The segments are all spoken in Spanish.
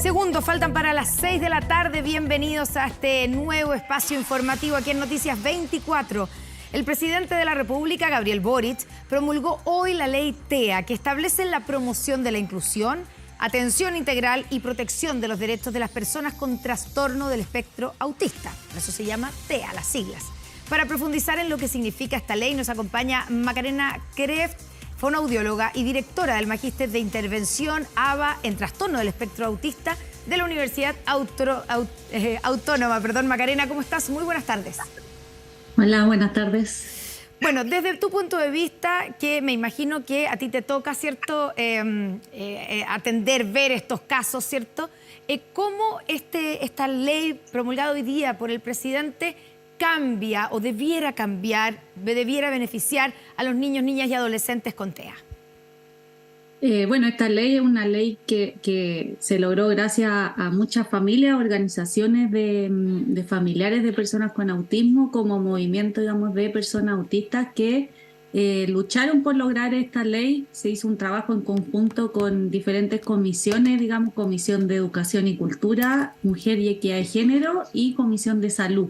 Segundos, faltan para las 6 de la tarde. Bienvenidos a este nuevo espacio informativo aquí en Noticias 24. El presidente de la República, Gabriel Boric, promulgó hoy la ley TEA, que establece la promoción de la inclusión, atención integral y protección de los derechos de las personas con trastorno del espectro autista. Eso se llama TEA, las siglas. Para profundizar en lo que significa esta ley, nos acompaña Macarena Kreft, fonoaudióloga y directora del Magíster de Intervención ABA en Trastorno del Espectro Autista de la Universidad Autónoma. Macarena, ¿cómo estás? Muy buenas tardes. Hola, buenas tardes. Bueno, desde tu punto de vista, que me imagino que a ti te toca, ¿cierto?, atender, ver estos casos, ¿cierto? ¿Cómo esta ley promulgada hoy día por el presidente cambia o debiera cambiar, debiera beneficiar a los niños, niñas y adolescentes con TEA? Bueno, esta ley es una ley que se logró gracias a muchas familias, organizaciones de familiares de personas con autismo, como movimiento, digamos, de personas autistas que lucharon por lograr esta ley. Se hizo un trabajo en conjunto con diferentes comisiones, digamos, Comisión de Educación y Cultura, Mujer y Equidad de Género y Comisión de Salud.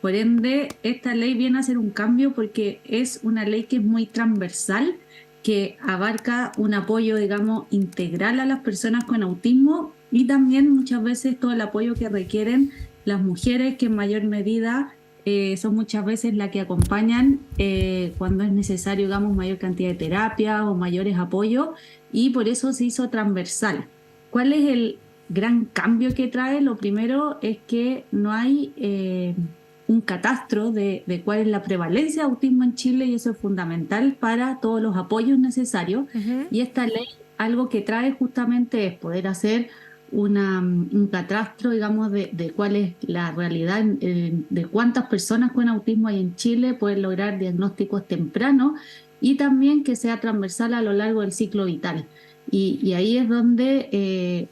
Por ende, esta ley viene a ser un cambio porque es una ley que es muy transversal, que abarca un apoyo, digamos, integral a las personas con autismo y también muchas veces todo el apoyo que requieren las mujeres, que en mayor medida son muchas veces las que acompañan cuando es necesario, digamos, mayor cantidad de terapia o mayores apoyos, y por eso se hizo transversal. ¿Cuál es el gran cambio que trae? Lo primero es que no hay un catastro de cuál es la prevalencia de autismo en Chile, y eso es fundamental para todos los apoyos necesarios. Y esta ley, algo que trae justamente es poder hacer un catastro, digamos, de cuál es la realidad, de cuántas personas con autismo hay en Chile, poder lograr diagnósticos tempranos y también que sea transversal a lo largo del ciclo vital. Y ahí es donde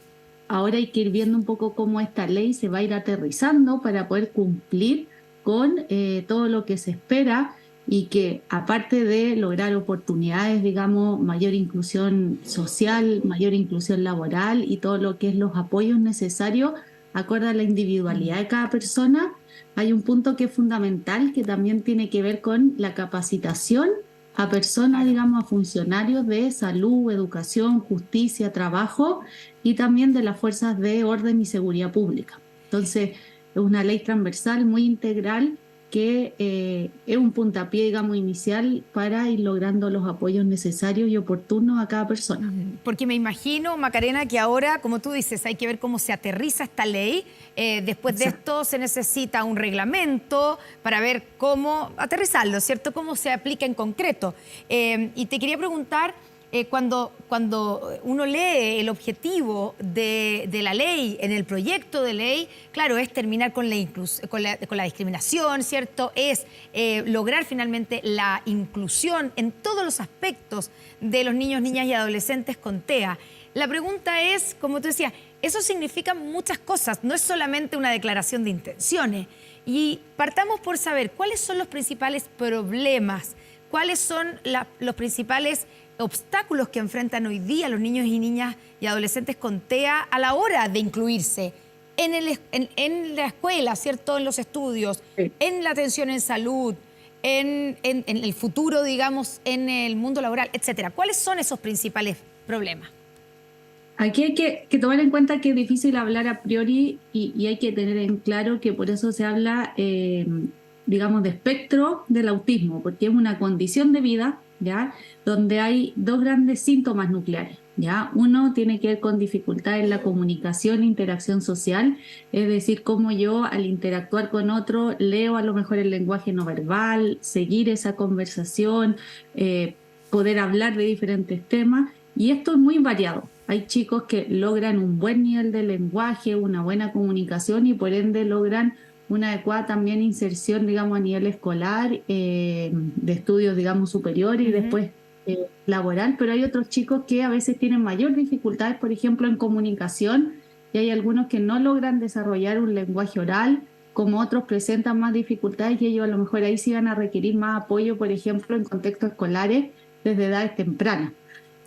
ahora hay que ir viendo un poco cómo esta ley se va a ir aterrizando para poder cumplir con todo lo que se espera, y que aparte de lograr oportunidades, digamos, mayor inclusión social, mayor inclusión laboral y todo lo que es los apoyos necesarios acorde a la individualidad de cada persona, hay un punto que es fundamental, que también tiene que ver con la capacitación a personas, digamos, a funcionarios de salud, educación, justicia, trabajo y también de las fuerzas de orden y seguridad pública. Entonces, es una ley transversal muy integral que es un puntapié, digamos, inicial para ir logrando los apoyos necesarios y oportunos a cada persona. Porque me imagino, Macarena, que ahora, como tú dices, hay que ver cómo se aterriza esta ley. Después de esto se necesita un reglamento para ver cómo aterrizarlo, ¿cierto? Cómo se aplica en concreto. Y te quería preguntar, cuando uno lee el objetivo de la ley, en el proyecto de ley, claro, es terminar con la discriminación, ¿cierto? Es lograr finalmente la inclusión en todos los aspectos de los niños, niñas y adolescentes con TEA. La pregunta es, como tú decías, eso significa muchas cosas, no es solamente una declaración de intenciones. Y partamos por saber cuáles son los principales problemas, cuáles son los principales obstáculos que enfrentan hoy día los niños y niñas y adolescentes con TEA a la hora de incluirse en la escuela, ¿cierto? En los estudios, sí, en la atención en salud, en el futuro, digamos, en el mundo laboral, etcétera. ¿Cuáles son esos principales problemas? Aquí hay que tomar en cuenta que es difícil hablar a priori y hay que tener en claro que por eso se habla, digamos, de espectro del autismo, porque es una condición de vida, ¿ya?, donde hay dos grandes síntomas nucleares, ¿ya? Uno tiene que ver con dificultades en la comunicación e interacción social, es decir, cómo yo al interactuar con otro leo a lo mejor el lenguaje no verbal, seguir esa conversación, poder hablar de diferentes temas, y esto es muy variado. Hay chicos que logran un buen nivel de lenguaje, una buena comunicación y por ende logran una adecuada también inserción, digamos, a nivel escolar, de estudios, digamos, superiores y después laboral, pero hay otros chicos que a veces tienen mayor dificultades, por ejemplo, en comunicación, y hay algunos que no logran desarrollar un lenguaje oral, como otros presentan más dificultades y ellos a lo mejor ahí sí van a requerir más apoyo, por ejemplo, en contextos escolares desde edades tempranas.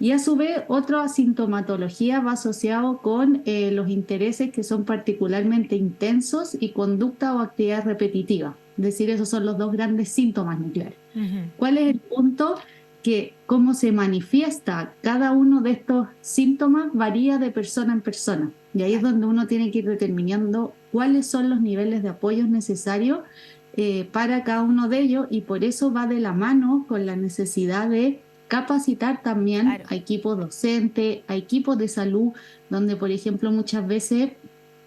Y a su vez, otra sintomatología va asociado con los intereses que son particularmente intensos y conducta o actividad repetitiva. Es decir, esos son los dos grandes síntomas nucleares. Ujú. ¿Cuál es el punto? Que cómo se manifiesta cada uno de estos síntomas varía de persona en persona. Y ahí es donde uno tiene que ir determinando cuáles son los niveles de apoyo necesarios para cada uno de ellos, y por eso va de la mano con la necesidad de capacitar también Claro. a equipos docentes, a equipos de salud, donde por ejemplo muchas veces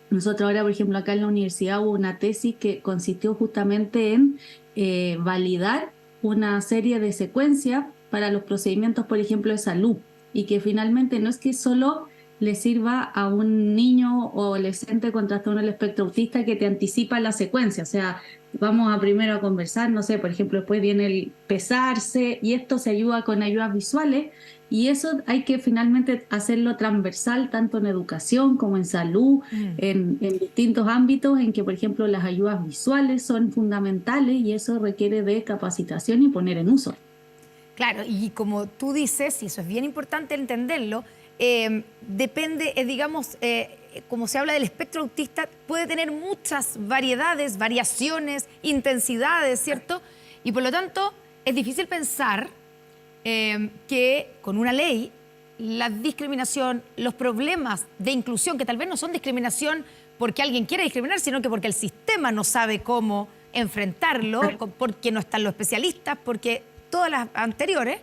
nosotros ahora, por ejemplo, acá en la universidad hubo una tesis que consistió justamente en validar una serie de secuencias para los procedimientos, por ejemplo, de salud, y que finalmente no es que solo le sirva a un niño o adolescente con trastorno del espectro autista que te anticipa la secuencia, o sea, vamos a primero a conversar, no sé, por ejemplo, después viene el pesarse y esto se ayuda con ayudas visuales, y eso hay que finalmente hacerlo transversal tanto en educación como en salud, Mm. en distintos ámbitos en que, por ejemplo, las ayudas visuales son fundamentales y eso requiere de capacitación y poner en uso. Claro, y como tú dices, y eso es bien importante entenderlo, depende, digamos, como se habla del espectro autista, puede tener muchas variedades, variaciones, intensidades, ¿cierto? Y por lo tanto, es difícil pensar que con una ley la discriminación, los problemas de inclusión, que tal vez no son discriminación porque alguien quiere discriminar, sino que porque el sistema no sabe cómo enfrentarlo, porque no están los especialistas, porque todas las anteriores,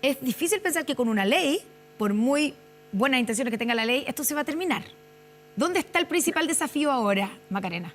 es difícil pensar que con una ley, por muy buenas intenciones que tenga la ley, esto se va a terminar. ¿Dónde está el principal desafío ahora, Macarena?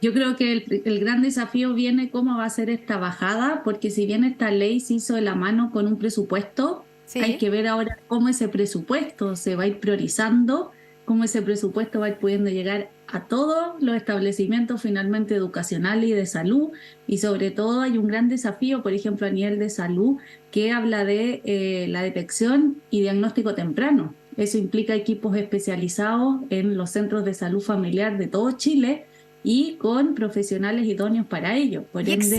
Yo creo que el gran desafío viene cómo va a ser esta bajada, porque si bien esta ley se hizo de la mano con un presupuesto, hay Sí. que ver ahora cómo ese presupuesto se va a ir priorizando, cómo ese presupuesto va a ir pudiendo llegar a todos los establecimientos finalmente educacionales y de salud, y sobre todo hay un gran desafío, por ejemplo, a nivel de salud, que habla de la detección y diagnóstico temprano. Eso implica equipos especializados en los centros de salud familiar de todo Chile, y con profesionales idóneos para ello. Por Y ende,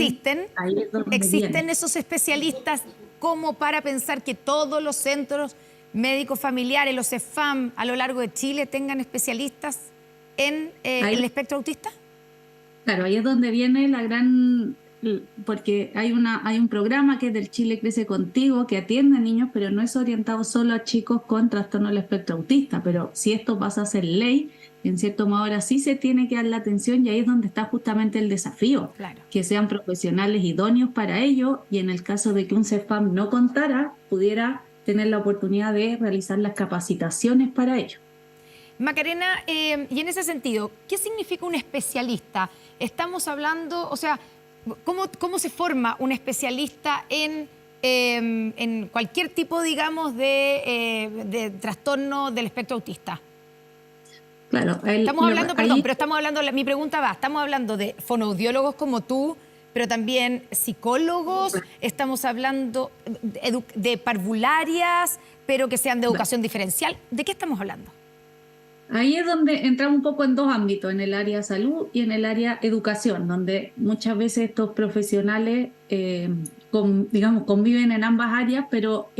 ahí es donde viene. existen esos especialistas como para pensar que todos los centros médicos familiares, los CEFAM a lo largo de Chile tengan especialistas en el Ahí, espectro autista. claro, ahí es donde viene la gran, porque hay un programa que es del Chile Crece Contigo, que atiende a niños, pero no es orientado solo a chicos con trastorno del espectro autista. Pero si esto pasa a ser ley, en cierto modo ahora sí se tiene que dar la atención, y ahí es donde está justamente el desafío, Claro. que sean profesionales idóneos para ello, y en el caso de que un CEFAM no contara, pudiera tener la oportunidad de realizar las capacitaciones para ello. Macarena, y en ese sentido, ¿qué significa un especialista? Estamos hablando, o sea, ¿cómo se forma un especialista en cualquier tipo, digamos, de trastorno del espectro autista? Claro, Estamos hablando, perdón, pero estamos hablando, mi pregunta va, estamos hablando de fonoaudiólogos como tú, pero también psicólogos, estamos hablando de parvularias, pero que sean de educación diferencial. ¿De qué estamos hablando? ahí es donde entramos un poco en dos ámbitos, en el área salud y en el área educación, donde muchas veces estos profesionales, digamos, conviven en ambas áreas, pero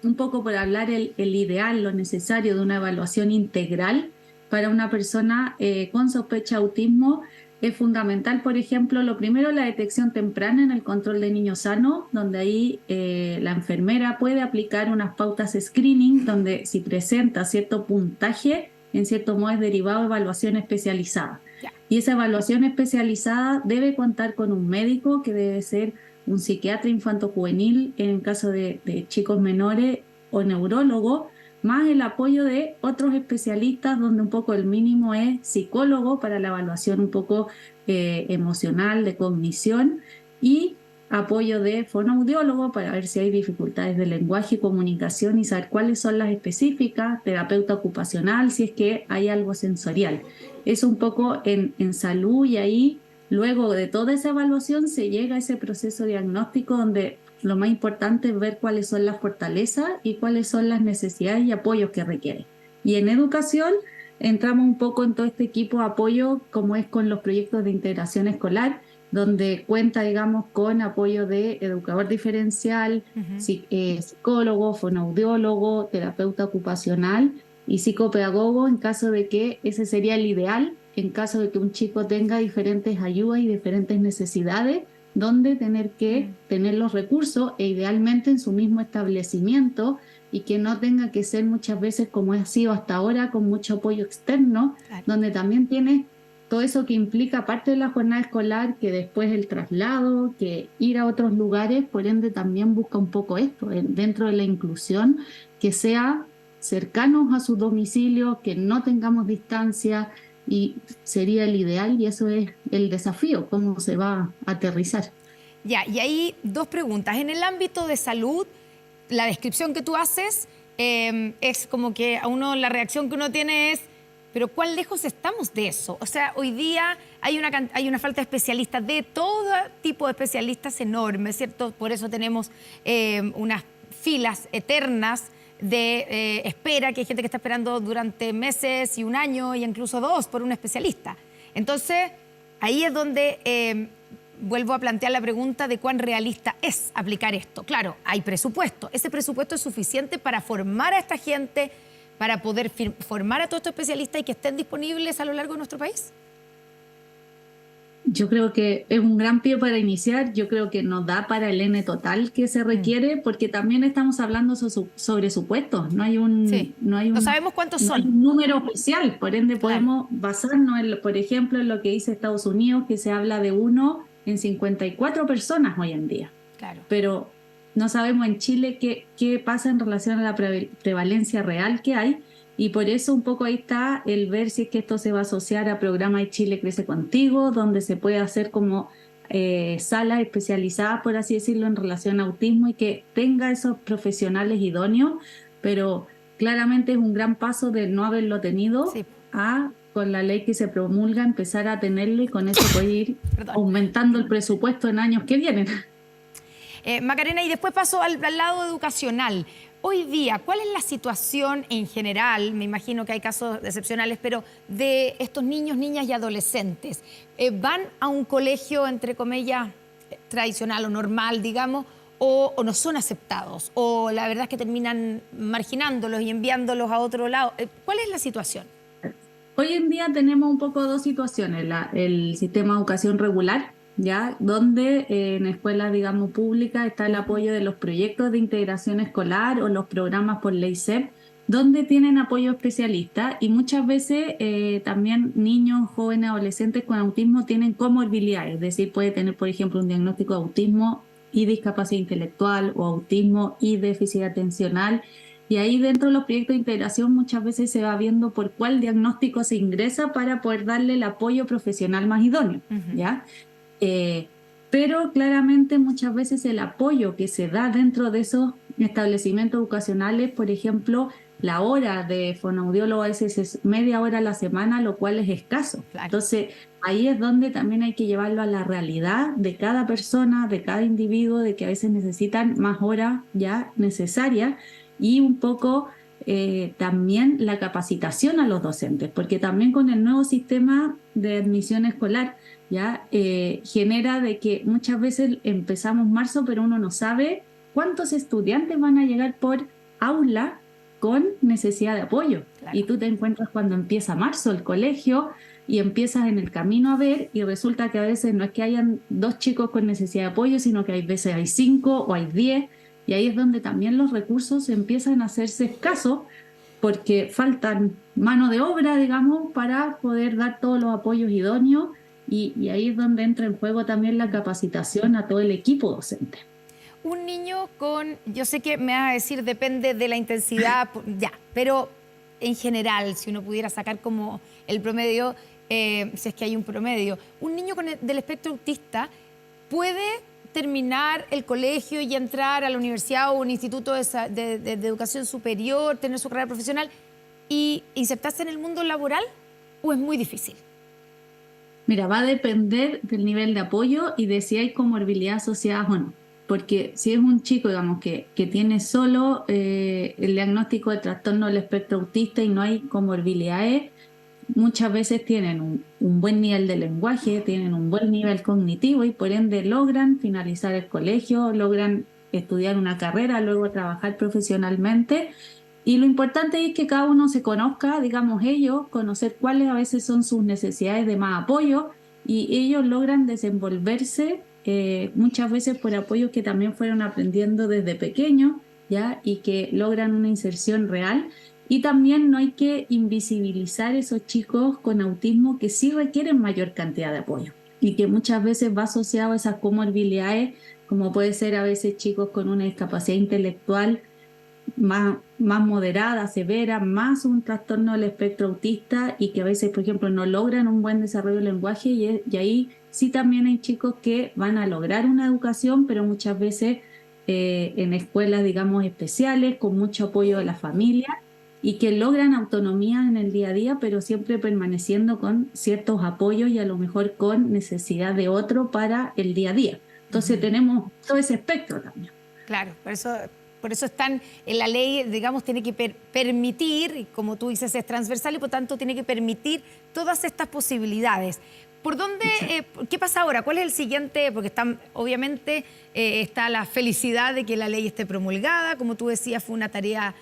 un poco por hablar el ideal, lo necesario de una evaluación integral para una persona con sospecha de autismo es fundamental. Por ejemplo, lo primero, la detección temprana en el control de niños sanos, donde ahí la enfermera puede aplicar unas pautas screening, donde si presenta cierto puntaje, en cierto modo es derivado de evaluación especializada. Ya. Y esa evaluación especializada debe contar con un médico, que debe ser un psiquiatra infanto-juvenil en caso de chicos menores, o neurólogo, más el apoyo de otros especialistas, donde un poco el mínimo es psicólogo para la evaluación un poco emocional, de cognición, y apoyo de fonoaudiólogo para ver si hay dificultades de lenguaje y comunicación y saber cuáles son las específicas, terapeuta ocupacional si es que hay algo sensorial. Eso un poco en salud, y ahí luego de toda esa evaluación se llega a ese proceso diagnóstico, donde lo más importante es ver cuáles son las fortalezas y cuáles son las necesidades y apoyos que requiere. Y en educación entramos un poco en todo este equipo de apoyo, como es con los proyectos de integración escolar, donde cuenta, digamos, con apoyo de educador diferencial, psicólogo, fonoaudiólogo, terapeuta ocupacional y psicopedagogo, en caso de que ese sería el ideal, en caso de que un chico tenga diferentes ayudas y diferentes necesidades, donde tener que tener los recursos e idealmente en su mismo establecimiento, y que no tenga que ser muchas veces como ha sido hasta ahora, con mucho apoyo externo, Claro. donde también tiene todo eso que implica, aparte de la jornada escolar, que después el traslado, que ir a otros lugares, por ende también busca un poco esto, dentro de la inclusión, que sea cercanos a su domicilio, que no tengamos distancia, y sería el ideal, y eso es el desafío, cómo se va a aterrizar. Ya, y ahí dos preguntas. En el ámbito de salud, la descripción que tú haces es como que a uno la reacción que uno tiene es, pero ¿cuán lejos estamos de eso? O sea, hoy día hay una falta de especialistas, de todo tipo de especialistas enormes, ¿cierto? Por eso tenemos unas filas eternas de espera, que hay gente que está esperando durante meses y un año y incluso 2 por un especialista. Entonces, ahí es donde vuelvo a plantear la pregunta de cuán realista es aplicar esto. Claro, hay presupuesto. ¿Ese presupuesto es suficiente para formar a esta gente, para poder formar a todos estos especialistas y que estén disponibles a lo largo de nuestro país? Yo creo que es un gran pie para iniciar. Yo creo que nos da para el N total que se requiere, porque también estamos hablando sobre supuestos. No hay Sí. No sabemos cuántos no hay son. un número oficial. Por ende, Claro. podemos basarnos, por ejemplo, en lo que dice Estados Unidos, que se habla de 1 en 54 personas hoy en día. Claro. Pero no sabemos en Chile qué pasa en relación a la prevalencia real que hay. Y por eso un poco ahí está el ver si es que esto se va a asociar a programa de Chile Crece Contigo, donde se puede hacer como salas especializadas, por así decirlo, en relación a autismo, y que tenga esos profesionales idóneos, pero claramente es un gran paso de no haberlo tenido Sí. a, con la ley que se promulga, empezar a tenerlo, y con eso puede ir Perdón. aumentando el presupuesto en años que vienen. Macarena, y después paso al lado educacional. Hoy día, ¿cuál es la situación en general? Me imagino que hay casos excepcionales, pero de estos niños, niñas y adolescentes. ¿Van a un colegio, entre comillas, tradicional o normal, digamos, o no son aceptados? ¿O la verdad es que terminan marginándolos y enviándolos a otro lado? ¿Cuál es la situación? Hoy en día tenemos un poco dos situaciones. El sistema de educación regular, ¿ya? Donde en escuelas, digamos, públicas está el apoyo de los proyectos de integración escolar o los programas por ley SEP, donde tienen apoyo especialista, y muchas veces también niños, jóvenes, adolescentes con autismo tienen comorbilidades, es decir, puede tener, por ejemplo, un diagnóstico de autismo y discapacidad intelectual, o autismo y déficit atencional. Y ahí dentro de los proyectos de integración muchas veces se va viendo por cuál diagnóstico se ingresa para poder darle el apoyo profesional más idóneo, ¿ya? Pero claramente muchas veces el apoyo que se da dentro de esos establecimientos educacionales, por ejemplo, la hora de fonoaudiólogo a veces es media hora a la semana, lo cual es escaso. Claro. Entonces, ahí es donde también hay que llevarlo a la realidad de cada persona, de cada individuo, de que a veces necesitan más horas ya necesarias, y un poco también la capacitación a los docentes, porque también con el nuevo sistema de admisión escolar ya genera de que muchas veces empezamos marzo, pero uno no sabe cuántos estudiantes van a llegar por aula con necesidad de apoyo. Claro. Y tú te encuentras cuando empieza marzo el colegio y empiezas en el camino a ver, y resulta que a veces no es que hayan 2 chicos con necesidad de apoyo, sino que hay veces hay 5 o hay 10, y ahí es donde también los recursos empiezan a hacerse escasos, porque faltan mano de obra, digamos, para poder dar todos los apoyos idóneos, y ahí es donde entra en juego también la capacitación a todo el equipo docente. Un niño con, yo sé que me vas a decir depende de la intensidad, ya, pero en general, si uno pudiera sacar como el promedio, si es que hay un promedio, un niño del espectro autista puede terminar el colegio y entrar a la universidad o un instituto de educación superior, tener su carrera profesional y insertarse en el mundo laboral, ¿o es muy difícil? Mira, va a depender del nivel de apoyo y de si hay comorbilidad asociadas o no. Porque si es un chico, digamos, que tiene solo el diagnóstico de trastorno del espectro autista y no hay comorbilidades, muchas veces tienen un buen nivel de lenguaje, tienen un buen nivel cognitivo y por ende logran finalizar el colegio, logran estudiar una carrera, luego trabajar profesionalmente. Y lo importante es que cada uno se conozca, digamos ellos, conocer cuáles a veces son sus necesidades de más apoyo y ellos logran desenvolverse muchas veces por apoyos que también fueron aprendiendo desde pequeños, ¿ya? Y que logran una inserción real. Y también no hay que invisibilizar esos chicos con autismo que sí requieren mayor cantidad de apoyo y que muchas veces va asociado a esas comorbilidades, como puede ser a veces chicos con una discapacidad intelectual más moderada, severa, más un trastorno del espectro autista y que a veces, por ejemplo, no logran un buen desarrollo del lenguaje y ahí sí también hay chicos que van a lograr una educación, pero muchas veces en escuelas, digamos, especiales, con mucho apoyo de la familia y que logran autonomía en el día a día, pero siempre permaneciendo con ciertos apoyos y a lo mejor con necesidad de otro para el día a día. Entonces tenemos todo ese espectro también. Claro, por eso están en la ley, digamos, tiene que permitir, y como tú dices, es transversal y por tanto tiene que permitir todas estas posibilidades. ¿Por dónde, qué pasa ahora? ¿Cuál es el siguiente? Porque obviamente está la felicidad de que la ley esté promulgada, como tú decías, fue una tarea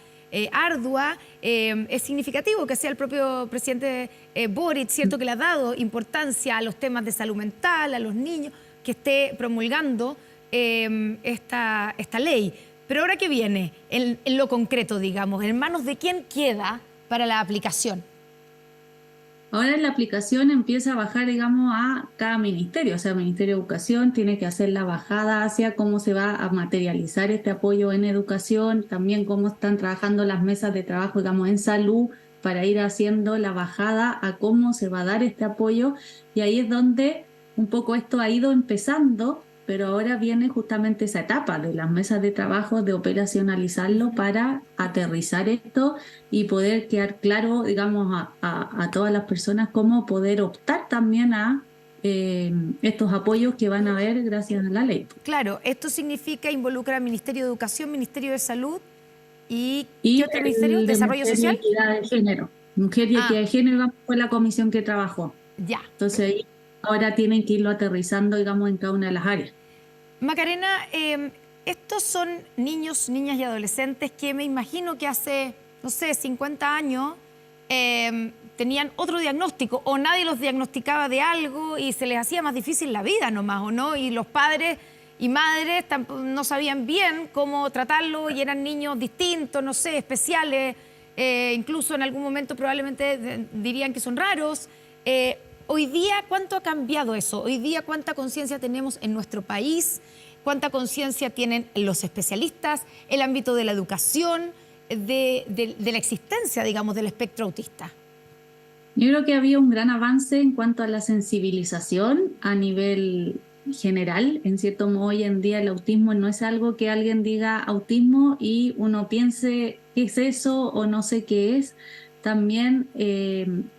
ardua. Es significativo que sea el propio presidente Boric, ¿cierto?, que le ha dado importancia a los temas de salud mental, a los niños, que esté promulgando esta ley. Pero ahora que viene, en lo concreto, digamos, ¿en manos de quién queda para la aplicación? Ahora la aplicación empieza a bajar, digamos, a cada ministerio. O sea, el Ministerio de Educación tiene que hacer la bajada hacia cómo se va a materializar este apoyo en educación, también cómo están trabajando las mesas de trabajo, digamos, en salud, para ir haciendo la bajada a cómo se va a dar este apoyo. Y ahí es donde un poco esto ha ido empezando, pero ahora viene justamente esa etapa de las mesas de trabajo, de operacionalizarlo para aterrizar esto y poder quedar claro, digamos, a todas las personas cómo poder optar también a estos apoyos que van a haber gracias a la ley. Claro, esto significa involucrar al Ministerio de Educación, Ministerio de Salud y Y ¿qué otro ministerio? ¿Desarrollo social? Equidad de género. Mujer y Equidad de Género fue la comisión que trabajó. Ya. Entonces ahí ahora tienen que irlo aterrizando, digamos, en cada una de las áreas. Macarena, estos son niños, niñas y adolescentes que me imagino que hace, no sé, 50 años tenían otro diagnóstico o nadie los diagnosticaba de algo y se les hacía más difícil la vida nomás, ¿o no? Y los padres y madres no sabían bien cómo tratarlo y eran niños distintos, no sé, especiales, incluso en algún momento probablemente dirían que son raros. Hoy día, ¿cuánto ha cambiado eso? Hoy día, ¿cuánta conciencia tenemos en nuestro país? ¿Cuánta conciencia tienen los especialistas, el ámbito de la educación, de la existencia, digamos, del espectro autista? Yo creo que había un gran avance en cuanto a la sensibilización a nivel general. En cierto modo, hoy en día el autismo no es algo que alguien diga autismo y uno piense qué es eso o no sé qué es. También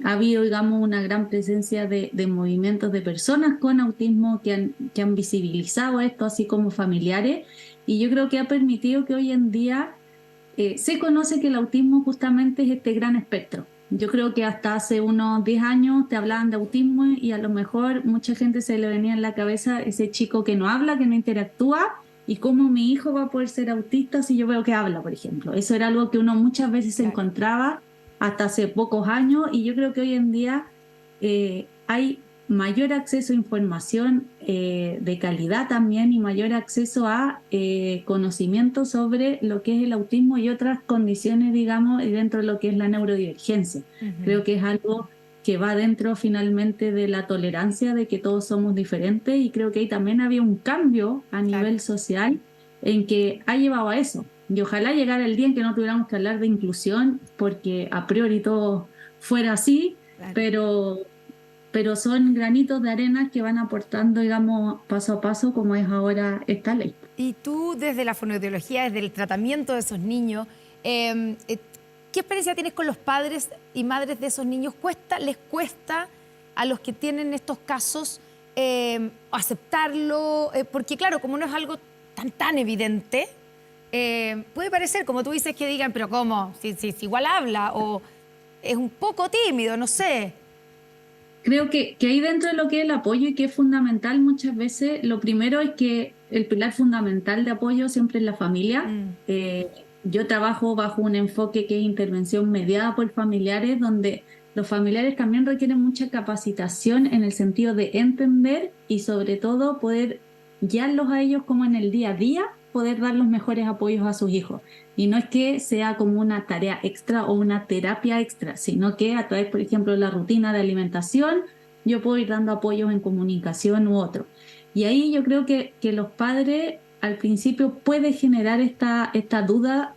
ha habido, digamos, una gran presencia de movimientos de personas con autismo que han visibilizado esto, así como familiares, y yo creo que ha permitido que hoy en día se conoce que el autismo justamente es este gran espectro. Yo creo que hasta hace unos 10 años te hablaban de autismo y a lo mejor mucha gente se le venía en la cabeza ese chico que no habla, que no interactúa, y cómo mi hijo va a poder ser autista si yo veo que habla, por ejemplo. Eso era algo que uno muchas veces se encontraba hasta hace pocos años, y yo creo que hoy en día hay mayor acceso a información de calidad también y mayor acceso a conocimiento sobre lo que es el autismo y otras condiciones, digamos, dentro de lo que es la neurodivergencia. Creo que es algo que va dentro finalmente de la tolerancia de que todos somos diferentes, y creo que ahí también había un cambio a nivel social en que ha llevado a eso. Y ojalá llegara el día en que no tuviéramos que hablar de inclusión, porque a priori todo fuera así, pero son granitos de arena que van aportando, digamos, paso a paso, como es ahora esta ley. Y tú, desde la fonoaudiología, desde el tratamiento de esos niños, ¿qué experiencia tienes con los padres y madres de esos niños? ¿Les cuesta a los que tienen estos casos aceptarlo? Porque claro, como no es algo tan evidente, puede parecer, como tú dices, que digan, pero ¿cómo? Si igual habla, es un poco tímido, no sé. Creo que ahí dentro de lo que es el apoyo y que es fundamental muchas veces, lo primero es que el pilar fundamental de apoyo siempre es la familia. Mm, Yo trabajo bajo un enfoque que es intervención mediada por familiares, donde los familiares también requieren mucha capacitación en el sentido de entender y sobre todo poder guiarlos a ellos como en el día a día, poder dar los mejores apoyos a sus hijos. Y no es que sea como una tarea extra o una terapia extra, sino que a través, por ejemplo, de la rutina de alimentación, yo puedo ir dando apoyos en comunicación u otro. Y ahí yo creo que los padres al principio puede generar esta duda,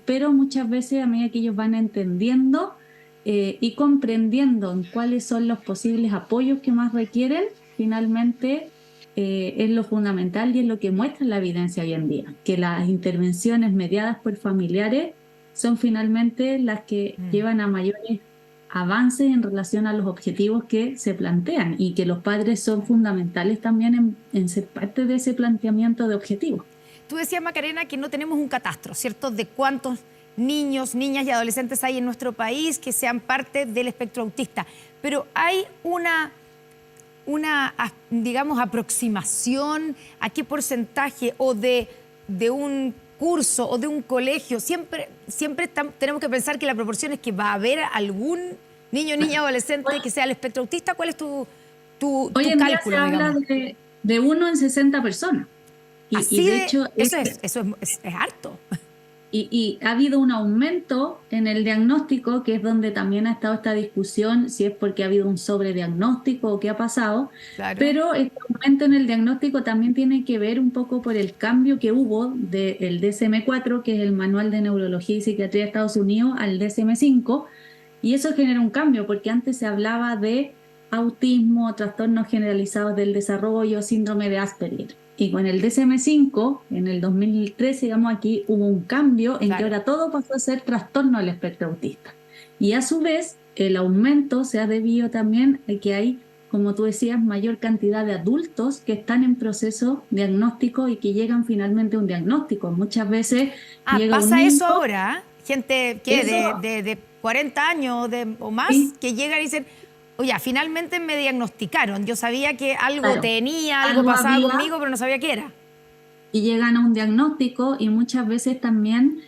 pero muchas veces a medida que ellos van entendiendo y comprendiendo en cuáles son los posibles apoyos que más requieren, finalmente es lo fundamental y es lo que muestra la evidencia hoy en día, que las intervenciones mediadas por familiares son finalmente las que mm. llevan a mayores avances en relación a los objetivos que se plantean y que los padres son fundamentales también en ser parte de ese planteamiento de objetivos. Tú decías, Macarena, que no tenemos un catastro, ¿cierto? De cuántos niños, niñas y adolescentes hay en nuestro país que sean parte del espectro autista. Pero hay digamos, aproximación a qué porcentaje o de un curso o de un colegio. Siempre tenemos que pensar que la proporción es que va a haber algún niño, niña, adolescente que sea el espectro autista. ¿Cuál es tu Hoy en día cálculo, se habla digamos? de 1 en 60 personas. Y Así de de, hecho, eso es harto. y ha habido un aumento en el diagnóstico, que es donde también ha estado esta discusión, si es porque ha habido un sobrediagnóstico o qué ha pasado, Claro. pero este aumento en el diagnóstico también tiene que ver un poco por el cambio que hubo del DSM-4, que es el Manual de Neurología y Psiquiatría de Estados Unidos, al DSM-5, y eso genera un cambio, porque antes se hablaba de autismo, trastornos generalizados del desarrollo, síndrome de Asperger. Y con el DSM-5, en el 2013, digamos aquí, hubo un cambio en que Claro. ahora todo pasó a ser trastorno del espectro autista. Y a su vez, el aumento se ha debido también a que hay, como tú decías, mayor cantidad de adultos que están en proceso diagnóstico y que llegan finalmente a un diagnóstico. Muchas veces llega un Pasa niño, eso ahora, gente que eso, de 40 años o más, sí, que llegan y dicen, oye, finalmente me diagnosticaron. Yo sabía que algo claro, tenía, algo algo pasaba había conmigo, pero no sabía qué era. y llegan a un diagnóstico y muchas veces también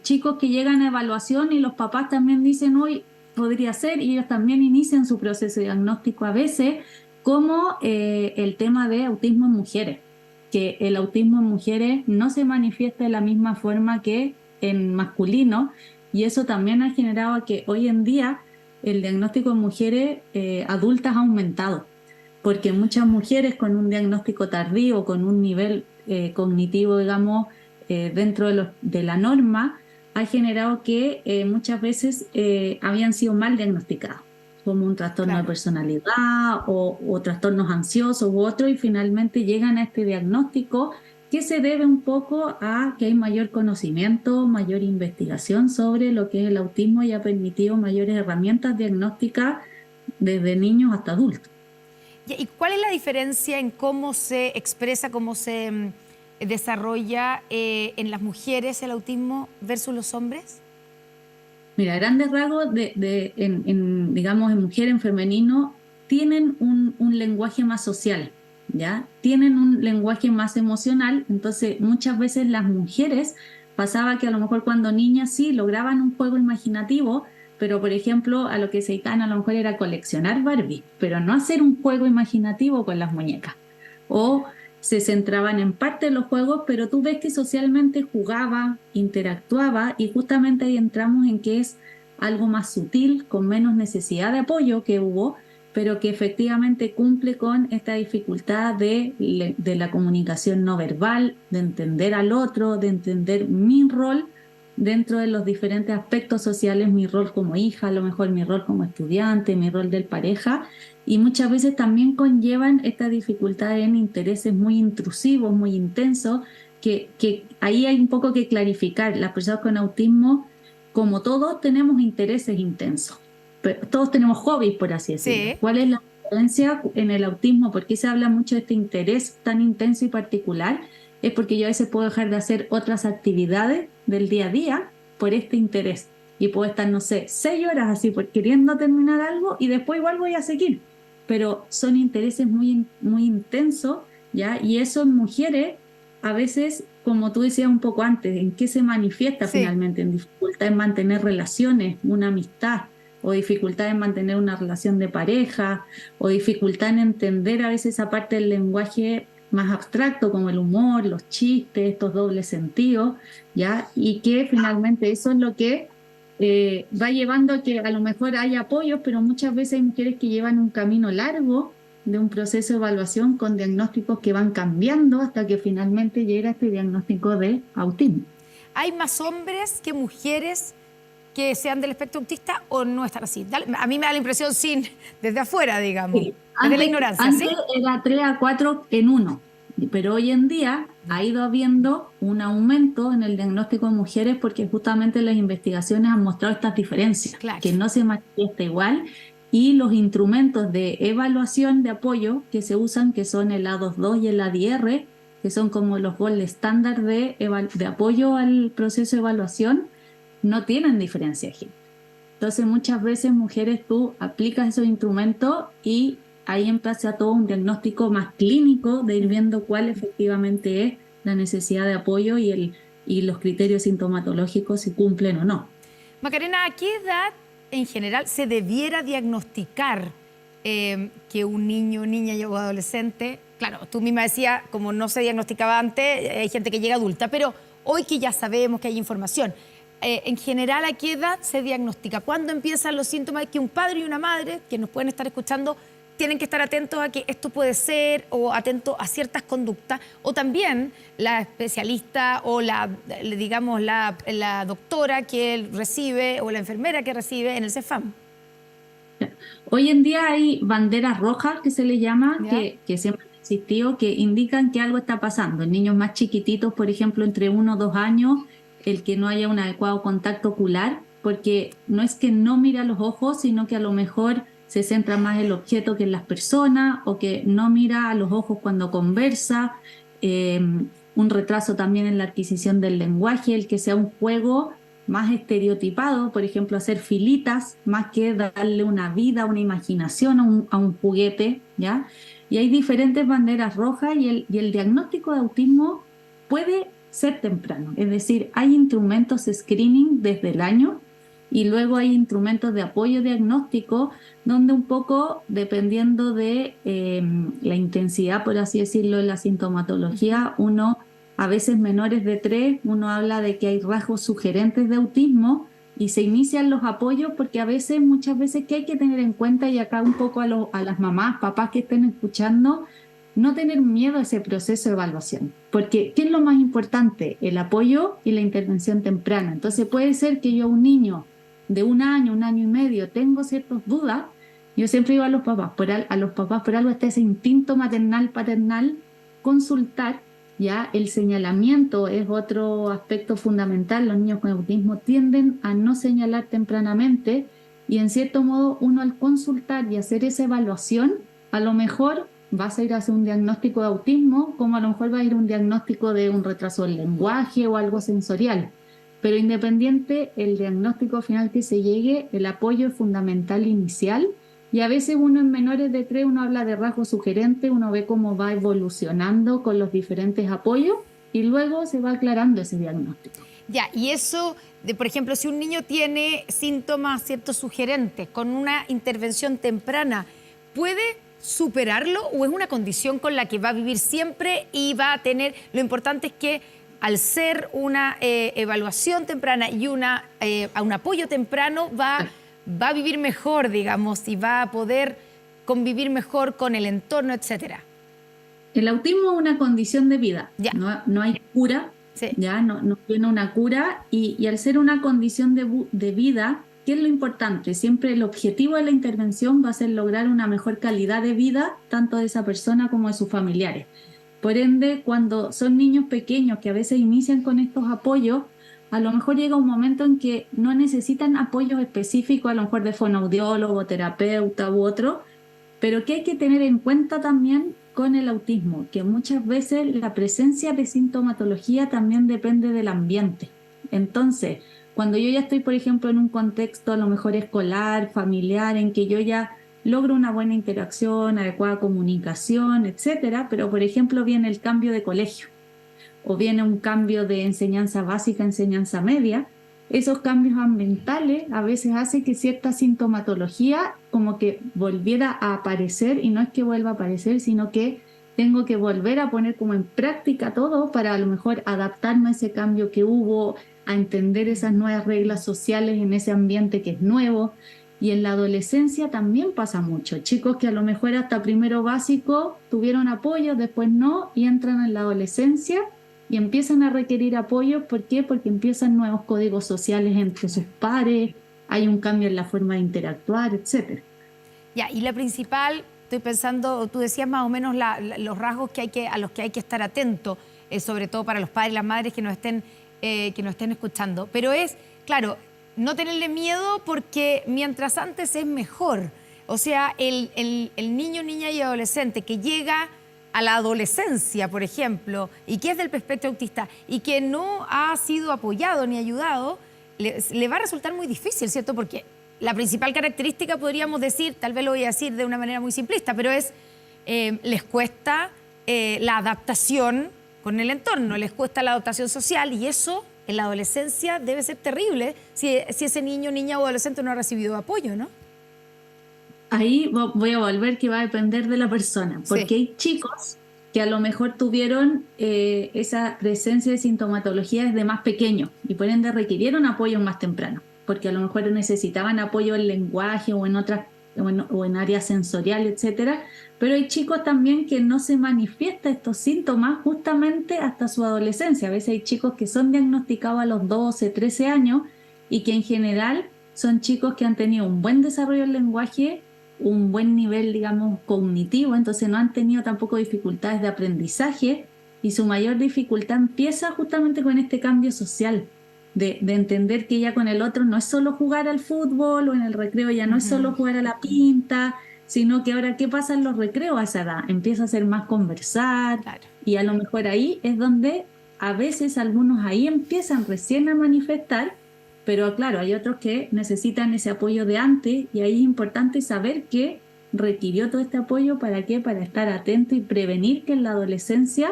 chicos que llegan a evaluación y los papás también dicen, hoy podría ser, y ellos también inician su proceso de diagnóstico a veces, como el tema de autismo en mujeres, que el autismo en mujeres no se manifiesta de la misma forma que en masculino, y eso también ha generado que hoy en día el diagnóstico en mujeres adultas ha aumentado porque muchas mujeres con un diagnóstico tardío, con un nivel cognitivo, digamos, dentro de la norma, ha generado que muchas veces habían sido mal diagnosticados, como un trastorno de Claro. personalidad o trastornos ansiosos u otro, y finalmente llegan a este diagnóstico que se debe un poco a que hay mayor conocimiento, mayor investigación sobre lo que es el autismo y ha permitido mayores herramientas diagnósticas desde niños hasta adultos. ¿Y cuál es la diferencia en cómo se expresa, cómo se desarrolla en las mujeres el autismo versus los hombres? Mira, grandes rasgos digamos, en mujer, en femenino, tienen un lenguaje más social, ¿ya? Tienen un lenguaje más emocional, entonces muchas veces las mujeres pasaba que a lo mejor cuando niñas sí lograban un juego imaginativo, pero por ejemplo a lo que se dedicaban a lo mejor era coleccionar Barbie, pero no hacer un juego imaginativo con las muñecas. O se centraban en parte de los juegos, pero tú ves que socialmente jugaba, interactuaba y justamente ahí entramos en que es algo más sutil, con menos necesidad de apoyo que hubo, pero que efectivamente cumple con esta dificultad de la comunicación no verbal, de entender al otro, de entender mi rol dentro de los diferentes aspectos sociales, mi rol como hija, a lo mejor mi rol como estudiante, mi rol de pareja, y muchas veces también conllevan esta dificultad en intereses muy intrusivos, muy intensos, que ahí hay un poco que clarificar. Las personas con autismo, como todos, tenemos intereses intensos, pero todos tenemos hobbies, por así decirlo. Sí. ¿Cuál es la diferencia en el autismo? ¿Por qué se habla mucho de este interés tan intenso y particular? Es porque yo a veces puedo dejar de hacer otras actividades del día a día por este interés. y puedo estar, no sé, 6 horas así por queriendo terminar algo y después igual voy a seguir. Pero son intereses muy intensos, ¿ya? Y eso en mujeres, a veces, como tú decías un poco antes, ¿en qué se manifiesta Sí. finalmente? En dificultad en mantener relaciones, una amistad, o dificultad en mantener una relación de pareja, o dificultad en entender a veces esa parte del lenguaje más abstracto, como el humor, los chistes, estos dobles sentidos, ¿ya? Y que finalmente eso es lo que va llevando a que a lo mejor haya apoyos, pero muchas veces hay mujeres que llevan un camino largo de un proceso de evaluación con diagnósticos que van cambiando hasta que finalmente llega este diagnóstico de autismo. ¿Hay más hombres que mujeres que sean del espectro autista o no están así? A mí me da la impresión desde afuera, digamos, Sí. desde la ignorancia, ¿sí? Antes era 3 a 4 en uno, pero hoy en día ha ido habiendo un aumento en el diagnóstico de mujeres porque justamente las investigaciones han mostrado estas diferencias, Claro. que no se manifiesta igual, y los instrumentos de evaluación de apoyo que se usan, que son el A22 y el ADR, que son como los gold estándar de apoyo al proceso de evaluación, no tienen diferencia de género. Entonces muchas veces mujeres tú aplicas esos instrumentos y ahí empieza todo un diagnóstico más clínico de ir viendo cuál efectivamente es la necesidad de apoyo y los criterios sintomatológicos si cumplen o no. Macarena, ¿a qué edad en general se debiera diagnosticar que un niño, niña o adolescente, claro, tú misma decías, como no se diagnosticaba antes, hay gente que llega adulta, pero hoy que ya sabemos que hay información, en general, ¿a qué edad se diagnostica? ¿Cuándo empiezan los síntomas que un padre y una madre, que nos pueden estar escuchando, tienen que estar atentos a que esto puede ser o atentos a ciertas conductas? O también la especialista o digamos, la doctora que él recibe o la enfermera que recibe en el CEFAM. Hoy en día hay banderas rojas que se les llama, ¿Ya? que siempre han existido, que indican que algo está pasando. En niños más chiquititos, por ejemplo, entre 1 o 2 años, el que no haya un adecuado contacto ocular, porque no es que no mira los ojos, sino que a lo mejor se centra más en el objeto que en las personas, o que no mira a los ojos cuando conversa, un retraso también en la adquisición del lenguaje, el que sea un juego más estereotipado, por ejemplo, hacer filitas, más que darle una vida, una imaginación a un juguete, ¿ya? Y hay diferentes banderas rojas y el diagnóstico de autismo puede ser temprano, es decir, hay instrumentos screening desde el año y luego hay instrumentos de apoyo diagnóstico donde un poco, dependiendo de la intensidad, por así decirlo, de la sintomatología, uno a veces menores de 3, uno habla de que hay rasgos sugerentes de autismo y se inician los apoyos porque muchas veces que hay que tener en cuenta, y acá un poco a las mamás, papás que estén escuchando, no tener miedo a ese proceso de evaluación. Porque, ¿qué es lo más importante? El apoyo y la intervención temprana. Entonces puede ser que yo a un niño de 1 año y medio, tengo ciertas dudas, yo siempre digo a los papás, por algo está ese instinto maternal, paternal, consultar. Ya el señalamiento es otro aspecto fundamental. Los niños con autismo tienden a no señalar tempranamente y en cierto modo uno al consultar y hacer esa evaluación, a lo mejor vas a ir a hacer un diagnóstico de autismo, como a lo mejor va a ir un diagnóstico de un retraso del lenguaje o algo sensorial. Pero independiente el diagnóstico final que se llegue, el apoyo es fundamental inicial. Y a veces uno en menores de 3, uno habla de rasgos sugerentes, uno ve cómo va evolucionando con los diferentes apoyos y luego se va aclarando ese diagnóstico. Ya, y eso, por ejemplo, si un niño tiene síntomas ciertos sugerentes con una intervención temprana, ¿puede superarlo o es una condición con la que va a vivir siempre y va a tener? Lo importante es que al ser una evaluación temprana y un apoyo temprano va a vivir mejor, digamos, y va a poder convivir mejor con el entorno, etcétera. El autismo es una condición de vida, Ya. no hay cura, Sí. ya no tiene una cura y al ser una condición de vida, ¿qué es lo importante? Siempre el objetivo de la intervención va a ser lograr una mejor calidad de vida, tanto de esa persona como de sus familiares. Por ende, cuando son niños pequeños que a veces inician con estos apoyos, a lo mejor llega un momento en que no necesitan apoyos específicos, a lo mejor de fonoaudiólogo, terapeuta u otro, pero que hay que tener en cuenta también con el autismo, que muchas veces la presencia de sintomatología también depende del ambiente. Entonces, cuando yo ya estoy, por ejemplo, en un contexto a lo mejor escolar, familiar, en que yo ya logro una buena interacción, adecuada comunicación, etcétera, pero por ejemplo viene el cambio de colegio o viene un cambio de enseñanza básica a enseñanza media, esos cambios ambientales a veces hacen que cierta sintomatología como que volviera a aparecer, y no es que vuelva a aparecer, sino que tengo que volver a poner como en práctica todo para a lo mejor adaptarme a ese cambio que hubo, a entender esas nuevas reglas sociales en ese ambiente que es nuevo. Y en la adolescencia también pasa mucho. Chicos que a lo mejor hasta primero básico tuvieron apoyo, después no, y entran en la adolescencia y empiezan a requerir apoyo. ¿Por qué? Porque empiezan nuevos códigos sociales entre sus pares, hay un cambio en la forma de interactuar, etcétera. Ya, y la principal, estoy pensando, tú decías más o menos los rasgos a los que hay que estar atento, sobre todo para los padres y las madres que nos estén escuchando. Pero es, claro, no tenerle miedo, porque mientras antes es mejor. O sea, el niño, niña y adolescente que llega a la adolescencia, por ejemplo, y que es del espectro autista y que no ha sido apoyado ni ayudado, le va a resultar muy difícil, ¿cierto? Porque la principal característica, podríamos decir, tal vez lo voy a decir de una manera muy simplista, pero es, les cuesta la adaptación con el entorno, les cuesta la adaptación social, y eso en la adolescencia debe ser terrible si ese niño, niña o adolescente no ha recibido apoyo, ¿no? Ahí voy a volver que va a depender de la persona, porque Sí. hay chicos que a lo mejor tuvieron esa presencia de sintomatología desde más pequeños y por ende requirieron apoyo más temprano, porque a lo mejor necesitaban apoyo en lenguaje o en otras o en áreas sensoriales, etcétera. Pero hay chicos también que no se manifiestan estos síntomas justamente hasta su adolescencia. A veces hay chicos que son diagnosticados a los 12, 13 años y que en general son chicos que han tenido un buen desarrollo del lenguaje, un buen nivel, digamos, cognitivo, entonces no han tenido tampoco dificultades de aprendizaje, y su mayor dificultad empieza justamente con este cambio social, de entender que ya con el otro no es solo jugar al fútbol o en el recreo, ya no es solo jugar a la pinta, sino que ahora, ¿qué pasa en los recreos a esa edad? Empieza a ser más conversar, Claro. y a lo mejor ahí es donde a veces algunos ahí empiezan recién a manifestar. Pero claro, hay otros que necesitan ese apoyo de antes, y ahí es importante saber que requirió todo este apoyo. ¿Para qué? Para estar atento y prevenir que en la adolescencia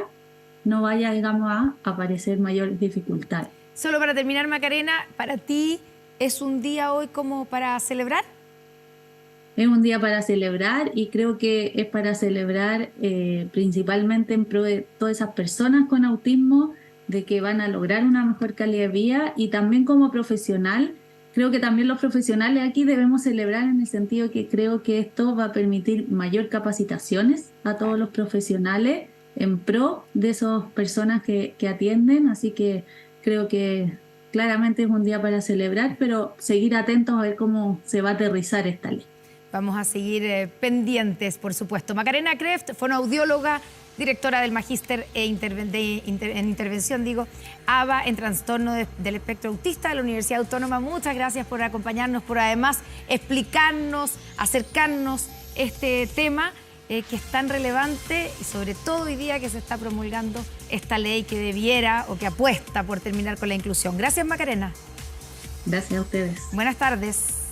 no vaya, digamos, a aparecer mayores dificultades. Solo para terminar, Macarena, ¿para ti es un día hoy como para celebrar? Es un día para celebrar, y creo que es para celebrar principalmente en pro de todas esas personas con autismo, de que van a lograr una mejor calidad de vida. Y también como profesional, creo que también los profesionales aquí debemos celebrar en el sentido que creo que esto va a permitir mayor capacitaciones a todos los profesionales en pro de esas personas que atienden. Así que creo que claramente es un día para celebrar, pero seguir atentos a ver cómo se va a aterrizar esta ley. Vamos a seguir pendientes, por supuesto. Macarena Kreft, fonoaudióloga, directora del Magíster en Intervención, ABA, en Trastorno del Espectro Autista de la Universidad Autónoma. Muchas gracias por acompañarnos, por además explicarnos, acercarnos este tema que es tan relevante, y sobre todo hoy día que se está promulgando esta ley que debiera o que apuesta por terminar con la inclusión. Gracias, Macarena. Gracias a ustedes. Buenas tardes.